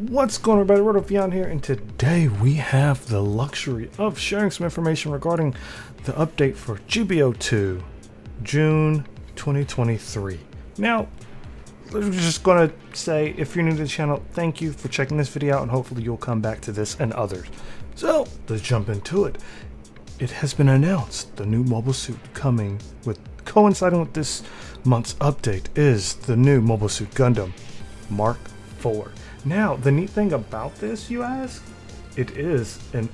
What's going on, everybody? Beyond here, and today we have the luxury of sharing some information regarding the update for GBO2 June 2023. Now, we're just going to say, if you're new to the channel, thank you for checking this video out, and hopefully you'll come back to this and others. So, let's jump into it. It has been announced the new mobile suit coming with coinciding with this month's update is the new Mobile Suit Gundam Mark IV. Now, the neat thing about this, you ask, it is an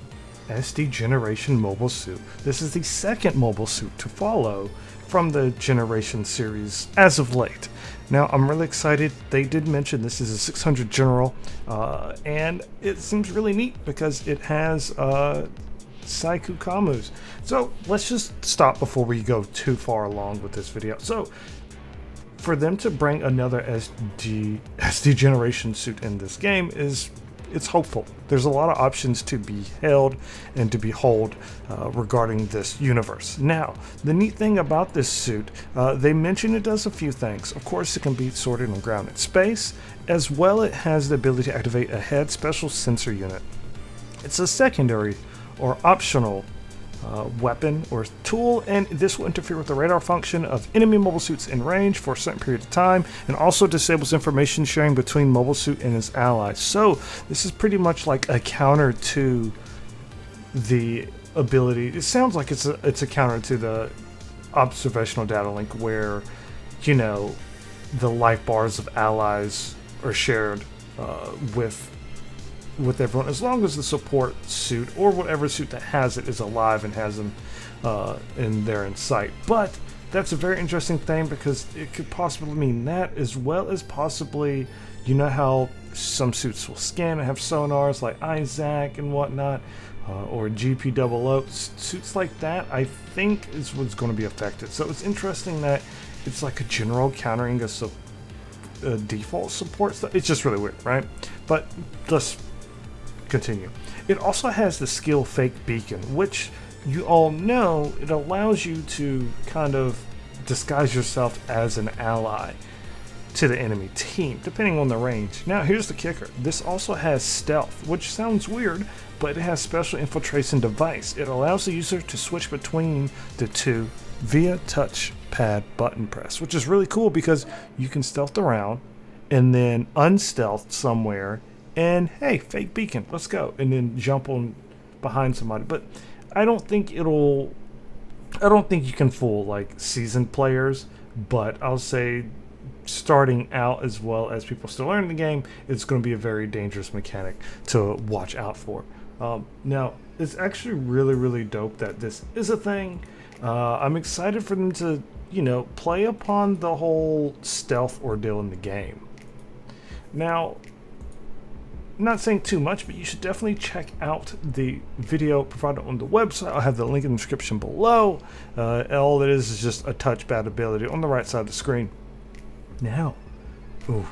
SD generation mobile suit. This is the second mobile suit to follow from the generation series as of late. Now, I'm really excited. They did mention this is a 600 general, and it seems really neat because it has Saiku Kamus. So let's just stop before we go too far along with this video. So for them to bring another SD generation suit in this game it's hopeful. There's a lot of options to be held and to behold regarding this universe. Now, the neat thing about this suit, they mention it does a few things. Of course, it can be sorted on ground in space, as well it has the ability to activate a head special sensor unit. It's a secondary or optional weapon or tool, and this will interfere with the radar function of enemy mobile suits in range for a certain period of time, and also disables information sharing between mobile suit and his allies. So this is pretty much like a counter to the ability. It sounds like it's a counter to the observational data link, where, you know, the life bars of allies are shared with everyone, as long as the support suit or whatever suit that has it is alive and has them in sight. But that's a very interesting thing, because it could possibly mean that, as well as possibly, you know how some suits will scan and have sonars like Isaac and whatnot, or GP00 suits like that, I think is what's going to be affected. So it's interesting that it's like a general countering a default support stuff. It's just really weird, right? But let's continue. It also has the skill Fake Beacon, which you all know it allows you to kind of disguise yourself as an ally to the enemy team, depending on the range. Now, here's the kicker. This also has stealth, which sounds weird, but it has special infiltration device. It allows the user to switch between the two via touchpad button press, which is really cool because you can stealth around and then unstealth somewhere, and hey, fake beacon, let's go, and then jump on behind somebody. But I don't think you can fool like seasoned players, but I'll say starting out, as well as people still learning the game, it's going to be a very dangerous mechanic to watch out for. Now, it's actually really dope that this is a thing. I'm excited for them to, you know, play upon the whole stealth ordeal in the game. Now, not saying too much, but you should definitely check out the video provided on the website. I'll have the link in the description below. All it is just a touchpad ability on the right side of the screen. Now,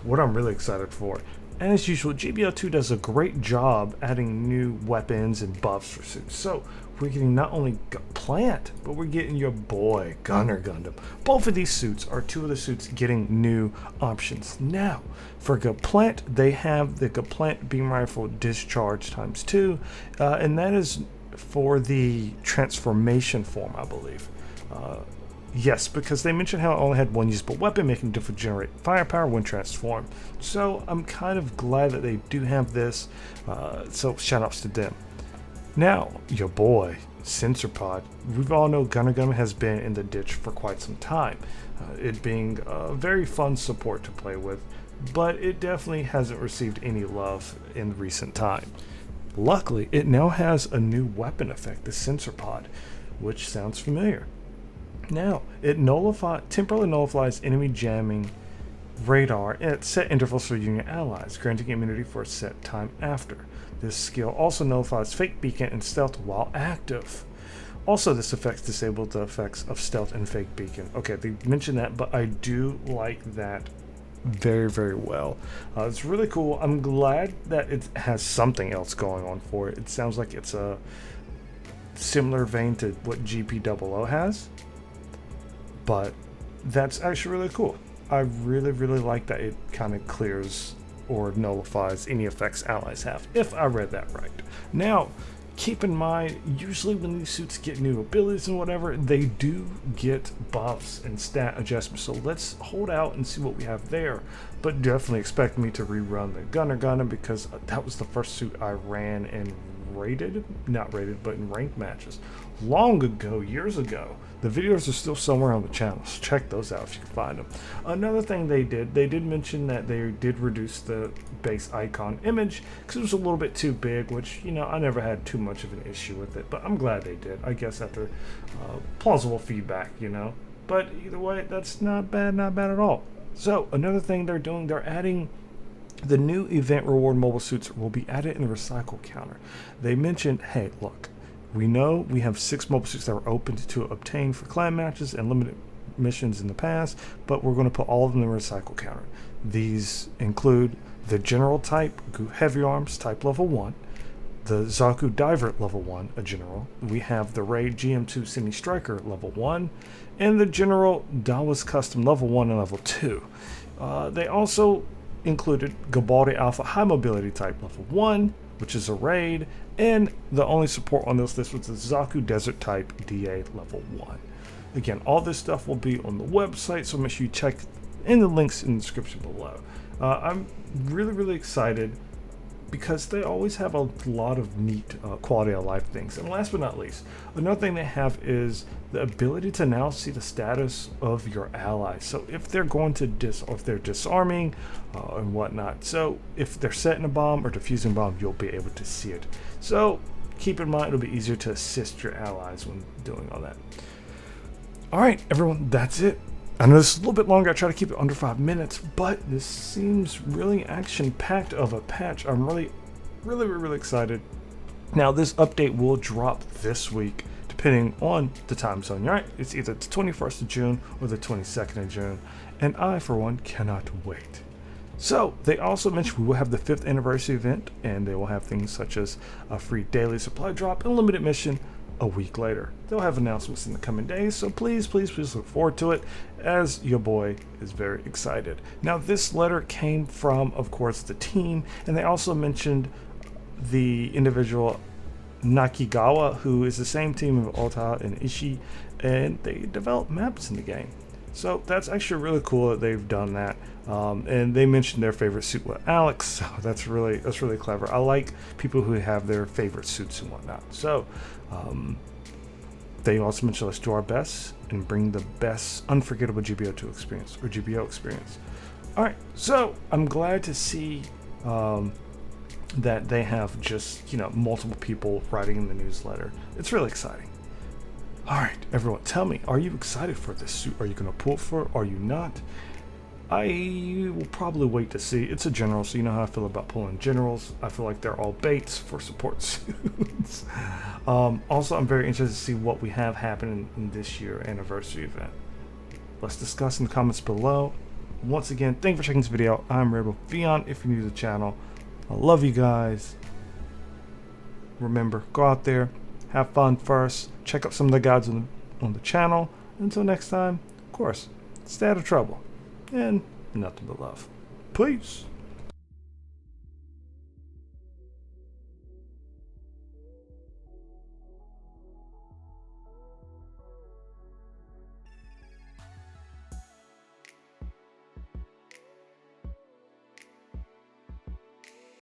what I'm really excited for, as usual, GBO2 does a great job adding new weapons and buffs for suits. So we're getting not only Gaplant, but we're getting your boy Gunner Gundam. Both of these suits are two of the suits getting new options. Now, for Gaplant, they have the Gaplant beam rifle discharge ×2, and that is for the transformation form, I believe. Yes, because they mentioned how it only had one usable weapon, making it difficult to generate firepower when transformed. So I'm kind of glad that they do have this, so shoutouts to them. Now, your boy, Sensor Pod. We all know Gunner Gundam has been in the ditch for quite some time, it being a very fun support to play with, but it definitely hasn't received any love in recent time. Luckily, it now has a new weapon effect, the Sensor Pod, which sounds familiar. Now, it temporarily nullifies enemy jamming radar at set intervals for Union allies, granting immunity for a set time after. This skill also nullifies Fake Beacon and Stealth while active. Also, this effect disables the effects of Stealth and Fake Beacon. Okay, they mentioned that, but I do like that very well. It's really cool. I'm glad that it has something else going on for it. It sounds like it's a similar vein to what GP00 has, but that's actually really cool. I really like that it kind of clears or nullifies any effects allies have, if I read that right. Now, keep in mind, usually when these suits get new abilities and whatever, they do get buffs and stat adjustments. So let's hold out and see what we have there. But definitely expect me to rerun the Gunner Gundam, because that was the first suit I ran in not rated, but in ranked matches long ago, years ago. The videos are still somewhere on the channel, so check those out if you can find them. Another thing they did mention that they did reduce the base icon image because it was a little bit too big, which, you know, I never had too much of an issue with it, but I'm glad they did, I guess, after plausible feedback, you know. But either way, that's not bad at all. So another thing they're doing, they're adding the new event reward mobile suits will be added in the recycle counter. They mentioned, hey, look, we know we have 6 mobile suits that were open to obtain for clan matches and limited missions in the past, but we're going to put all of them in the recycle counter. These include the general type heavy arms type level 1, the Zaku Diver level 1, a general. We have the Raid GM2 Semi Striker level 1, and the General Dawas Custom level 1 and level 2. They also included Garibaldi Alpha High Mobility type level 1, which is a raid, and the only support on this list was the Zaku Desert type DA level 1. Again, all this stuff will be on the website, so make sure you check in the links in the description below. I'm really excited because they always have a lot of neat quality of life things. And last but not least, another thing they have is the ability to now see the status of your allies. So if they're going to if they're disarming and whatnot. So if they're setting a bomb or defusing a bomb, you'll be able to see it. So keep in mind, it'll be easier to assist your allies when doing all that. All right, everyone, that's it. I know this is a little bit longer. I try to keep it under 5 minutes, but this seems really action-packed of a patch. I'm really excited. Now, this update will drop this week, depending on the time zone. Right? It's either the 21st of June or the 22nd of June, and I, for one, cannot wait. So, they also mentioned we will have the 5th anniversary event, and they will have things such as a free daily supply drop and limited mission a week later. They'll have announcements in the coming days, so please look forward to it, as your boy is very excited. Now, this letter came from, of course, the team, and they also mentioned the individual Nakigawa, who is the same team of Ota and Ishii, and they develop maps in the game. So that's actually really cool that they've done that. And they mentioned their favorite suit with Alex, so that's really clever. I like people who have their favorite suits and whatnot. So they also mentioned, let's do our best and bring the best unforgettable GBO2 experience, or GBO experience. All right, so I'm glad to see that they have just, you know, multiple people writing in the newsletter. It's really exciting. All right, everyone, tell me, are you excited for this suit? Are you going to pull for it? Are you not? I will probably wait to see. It's a general, so you know how I feel about pulling generals. I feel like they're all baits for support suits. Also, I'm very interested to see what we have happening in this year anniversary event. Let's discuss in the comments below. Once again, thank you for checking this video. I'm Rebel Vion if you're new to the channel. I love you guys. Remember, go out there, have fun first, check out some of the guides on the channel. Until next time, of course, stay out of trouble, and nothing but love. Peace.